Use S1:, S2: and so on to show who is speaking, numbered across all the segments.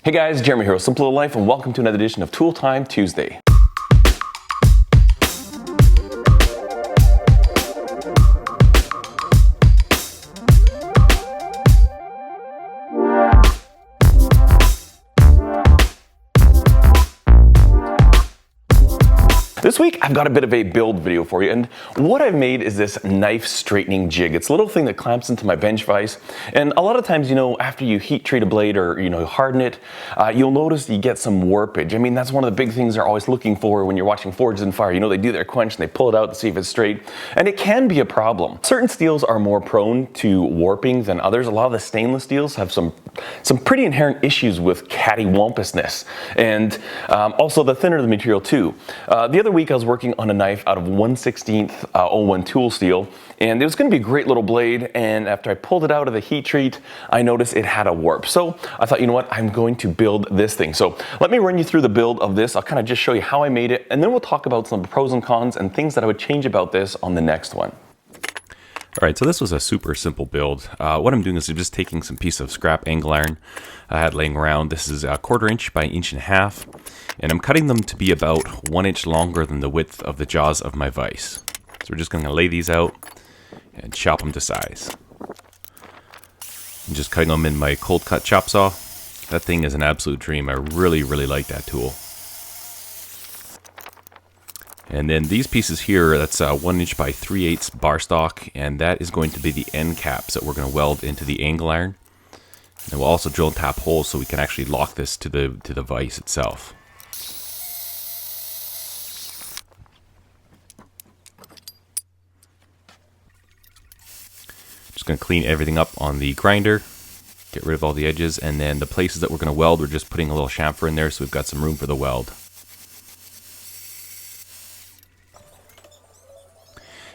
S1: Hey guys, Jeremy here with Simple Little Life, and welcome to another edition of Tool Time Tuesday. This week, I've got a bit of a build video for you, and what I've made is this knife straightening jig. It's a little thing that clamps into my bench vise, and a lot of times, after you heat treat a blade or, harden it, you'll notice you get some warpage. I mean, that's one of the big things they're always looking for when you're watching Forges in Fire. They do their quench and they pull it out to see if it's straight, and it can be a problem. Certain steels are more prone to warping than others. A lot of the stainless steels have some pretty inherent issues with cattywampousness, and also the thinner the material too. The other week I was working on a knife out of 1/16 01 tool steel, and it was going to be a great little blade, and after I pulled it out of the heat treat, I noticed it had a warp. So I thought, you know what, I'm going to build this thing. So let me run you through the build of this. I'll kind of just show you how I made it, and then we'll talk about some pros and cons and things that I would change about this on the next one.
S2: All right, so this was a super simple build. What I'm doing is I'm just taking some piece of scrap angle iron I had laying around. This is a 1/4 inch by 1.5 inches, and I'm cutting them to be about 1 inch longer than the width of the jaws of my vise. So we're just going to lay these out and chop them to size. I'm just cutting them in my cold cut chop saw. That thing is an absolute dream. I really like that tool. And then these pieces here, that's 1 inch by 3/8 bar stock, and that is going to be the end caps that we're going to weld into the angle iron. And we'll also drill and tap holes so we can actually lock this to the vise itself. Just going to clean everything up on the grinder, get rid of all the edges, and then the places that we're going to weld, we're just putting a little chamfer in there so we've got some room for the weld.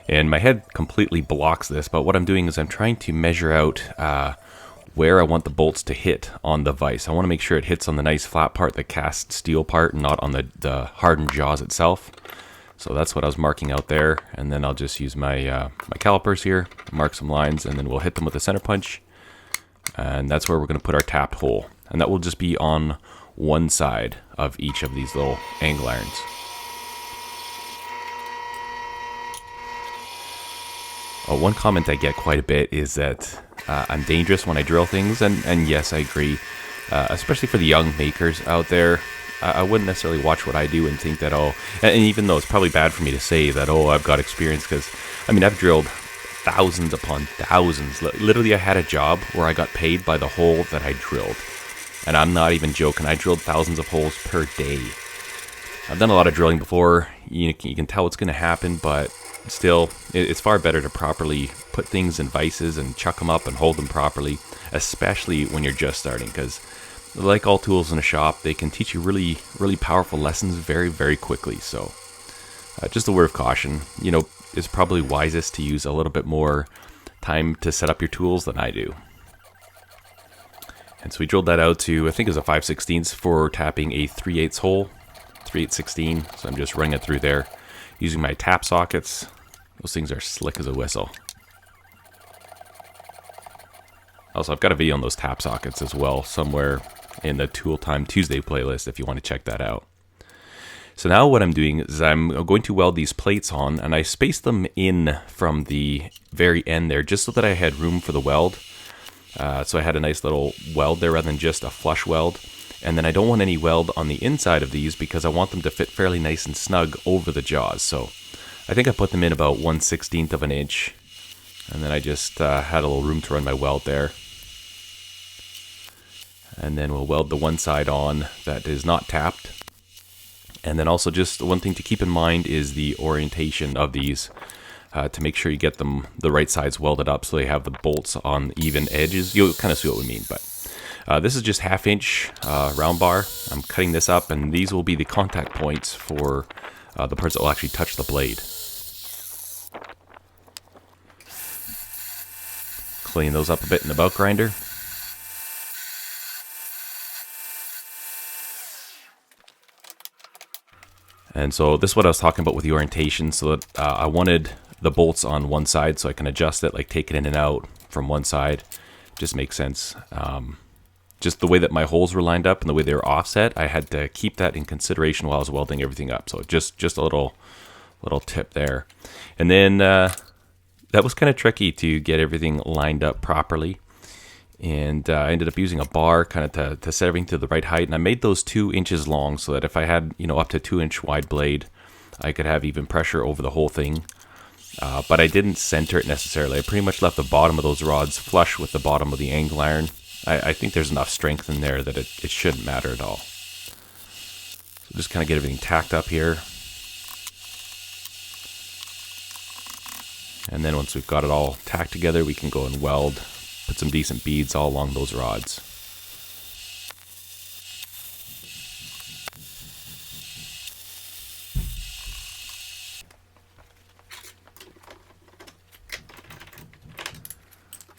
S2: And my head completely blocks this, but what I'm doing is I'm trying to measure out where I want the bolts to hit on the vise. I want to make sure it hits on the nice flat part, the cast steel part, and not on the hardened jaws itself. So that's what I was marking out there, and then I'll just use my my calipers here, mark some lines, and then we'll hit them with a center punch. And that's where we're going to put our tapped hole. And that will just be on one side of each of these little angle irons. One comment I get quite a bit is that I'm dangerous when I drill things, and yes, I agree. Especially for the young makers out there, I wouldn't necessarily watch what I do and think that, and even though it's probably bad for me to say that, I've got experience, because, I've drilled thousands upon thousands. Literally, I had a job where I got paid by the hole that I drilled. And I'm not even joking, I drilled thousands of holes per day. I've done a lot of drilling before, you can tell what's going to happen, but still, it's far better to properly put things in vices and chuck them up and hold them properly, especially when you're just starting, because like all tools in a shop, they can teach you really powerful lessons very quickly. So just a word of caution, it's probably wisest to use a little bit more time to set up your tools than I do. And so we drilled that out to, I think it was a 5/16 for tapping a 3/8 hole, 3/8/16. So I'm just running it through there using my tap sockets. Those things are slick as a whistle. Also, I've got a video on those tap sockets as well, somewhere in the Tool Time Tuesday playlist if you want to check that out. So now what I'm doing is I'm going to weld these plates on, and I spaced them in from the very end there just so that I had room for the weld. So I had a nice little weld there rather than just a flush weld. And then I don't want any weld on the inside of these because I want them to fit fairly nice and snug over the jaws. So I think I put them in about 1/16 of an inch. And then I just had a little room to run my weld there. And then we'll weld the one side on that is not tapped. And then also just one thing to keep in mind is the orientation of these to make sure you get them the right sides welded up so they have the bolts on even edges. You'll kind of see what we mean, but this is just 1/2 inch round bar. I'm cutting this up, and these will be the contact points for the parts that will actually touch the blade. Clean those up a bit in the belt grinder. And so this is what I was talking about with the orientation, so that I wanted the bolts on one side so I can adjust it, like take it in and out from one side. Just makes sense. just the way that my holes were lined up and the way they were offset, I had to keep that in consideration while I was welding everything up. So just a little tip there. And then that was kind of tricky to get everything lined up properly. And I ended up using a bar kind of to set everything to the right height. And I made those 2 inches long so that if I had, up to 2-inch wide blade, I could have even pressure over the whole thing. But I didn't center it necessarily. I pretty much left the bottom of those rods flush with the bottom of the angle iron. I think there's enough strength in there that it shouldn't matter at all. So just kind of get everything tacked up here. And then once we've got it all tacked together, we can go and weld, put some decent beads all along those rods.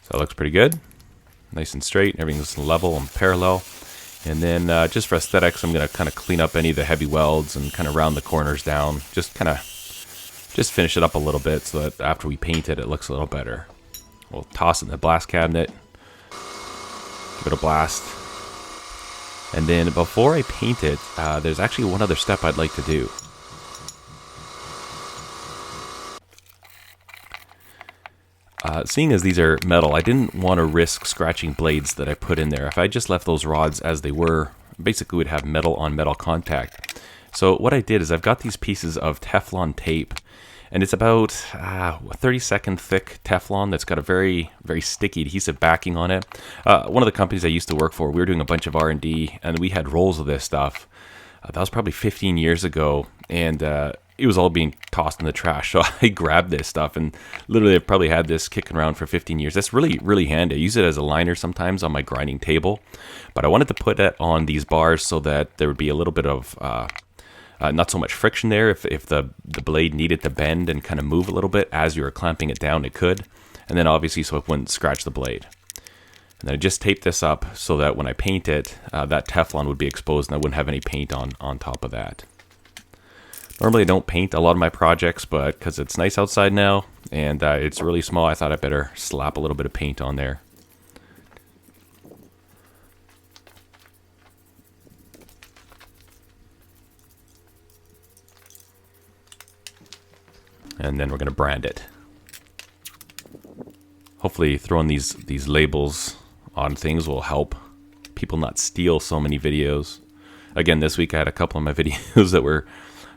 S2: So that looks pretty good. Nice and straight, everything's level and parallel. And then just for aesthetics, I'm going to kind of clean up any of the heavy welds and kind of round the corners down. Just finish it up a little bit so that after we paint it, it looks a little better. We'll toss it in the blast cabinet, give it a blast. And then before I paint it, there's actually one other step I'd like to do. Seeing as these are metal, I didn't want to risk scratching blades that I put in there. If I just left those rods as they were, basically we'd have metal on metal contact. So what I did is I've got these pieces of Teflon tape, and it's about 30-second thick Teflon that's got a very, very sticky adhesive backing on it. One of the companies I used to work for, we were doing a bunch of R&D, and we had rolls of this stuff. That was probably 15 years ago, and it was all being tossed in the trash. So I grabbed this stuff, and literally I've probably had this kicking around for 15 years. That's really, really handy. I use it as a liner sometimes on my grinding table, but I wanted to put it on these bars so that there would be a little bit of not so much friction there. If the blade needed to bend and kind of move a little bit as you were clamping it down, it could. And then obviously so it wouldn't scratch the blade. And then I just taped this up so that when I paint it, that Teflon would be exposed and I wouldn't have any paint on top of that. Normally I don't paint a lot of my projects, but because it's nice outside now and it's really small, I thought I'd better slap a little bit of paint on there. And then we're going to brand it. Hopefully throwing these labels on things will help people not steal so many videos. Again, this week I had a couple of my videos that were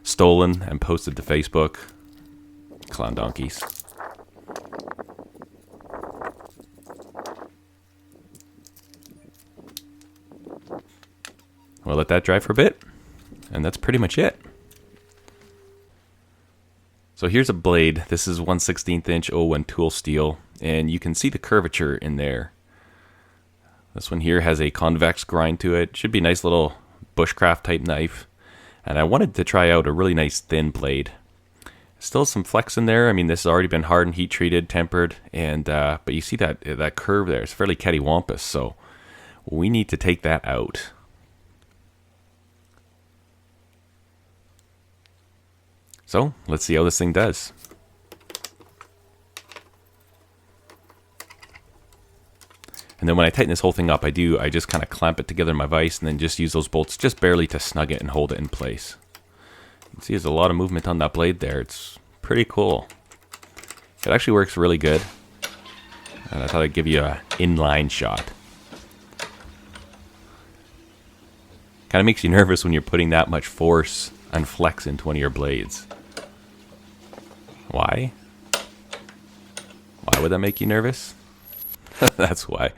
S2: stolen and posted to Facebook. Clown donkeys. We'll let that dry for a bit, and that's pretty much it. So here's a blade. This is 1/16 inch 01 tool steel, and you can see the curvature in there. This one here has a convex grind to it. Should be a nice little bushcraft type knife. And I wanted to try out a really nice thin blade. Still some flex in there. I mean, this has already been hardened, heat treated, tempered, and but you see that curve there. It's fairly cattywampus, so we need to take that out. So let's see how this thing does. And then when I tighten this whole thing up, I just kind of clamp it together in my vise and then just use those bolts just barely to snug it and hold it in place. You can see there's a lot of movement on that blade there. It's pretty cool. It actually works really good. And I thought I'd give you an inline shot. Kind of makes you nervous when you're putting that much force and flex into one of your blades. Why? Why would that make you nervous? That's why.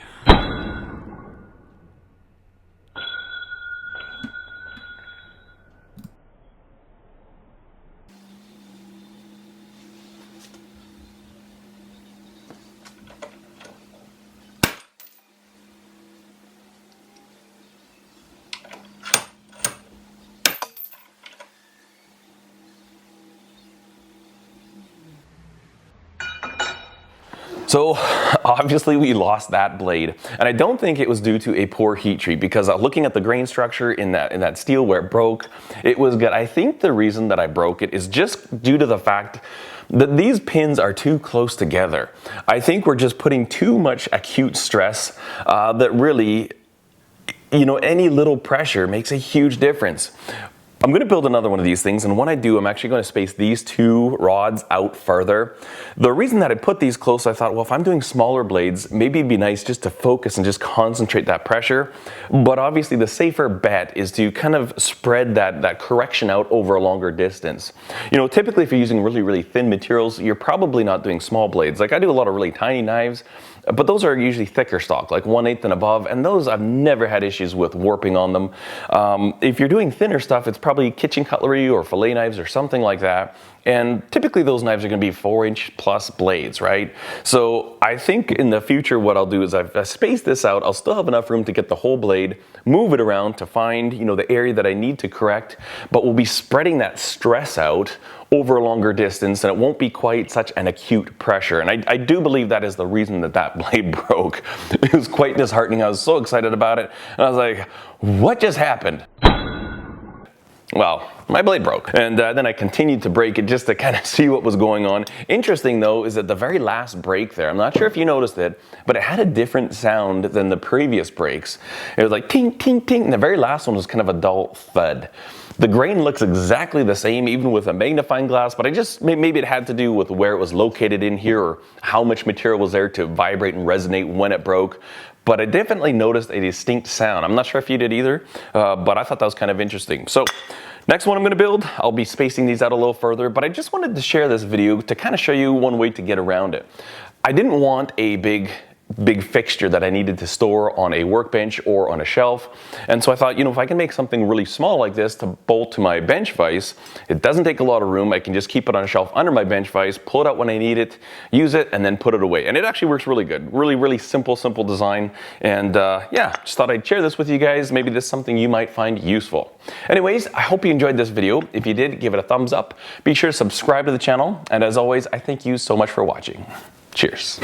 S1: So obviously we lost that blade, and I don't think it was due to a poor heat treat, because looking at the grain structure in that steel where it broke, it was good. I think the reason that I broke it is just due to the fact that these pins are too close together. I think we're just putting too much acute stress that really any little pressure makes a huge difference. I'm going to build another one of these things, and when I do, I'm actually going to space these two rods out further. The reason that I put these close, I thought, well, if I'm doing smaller blades, maybe it'd be nice just to focus and just concentrate that pressure. But obviously the safer bet is to kind of spread that correction out over a longer distance. Typically if you're using really, really thin materials, you're probably not doing small blades. Like I do a lot of really tiny knives, but those are usually thicker stock, like 1/8 and above, and those I've never had issues with warping on them. If you're doing thinner stuff, it's probably kitchen cutlery or fillet knives or something like that. And typically those knives are going to be 4-inch plus blades, right? So I think in the future what I'll do is I've spaced this out. I'll still have enough room to get the whole blade, move it around to find the area that I need to correct, but we'll be spreading that stress out over a longer distance, and it won't be quite such an acute pressure. And I do believe that is the reason that blade broke. It was quite disheartening. I was so excited about it, and I was like, what just happened? Well, my blade broke, and then I continued to break it just to kind of see what was going on. Interesting though is that the very last break there, I'm not sure if you noticed it, but it had a different sound than the previous breaks. It was like ting, ting, ting, and the very last one was kind of a dull thud. The grain looks exactly the same even with a magnifying glass, but maybe it had to do with where it was located in here or how much material was there to vibrate and resonate when it broke. But I definitely noticed a distinct sound. I'm not sure if you did either, but I thought that was kind of interesting. So next one I'm going to build, I'll be spacing these out a little further, but I just wanted to share this video to kind of show you one way to get around it. I didn't want a big fixture that I needed to store on a workbench or on a shelf. And so I thought, if I can make something really small like this to bolt to my bench vise, it doesn't take a lot of room. I can just keep it on a shelf under my bench vise, pull it out when I need it, use it, and then put it away. And it actually works really good. Really, really simple design. And just thought I'd share this with you guys. Maybe this is something you might find useful. Anyways, I hope you enjoyed this video. If you did, give it a thumbs up. Be sure to subscribe to the channel. And as always, I thank you so much for watching. Cheers.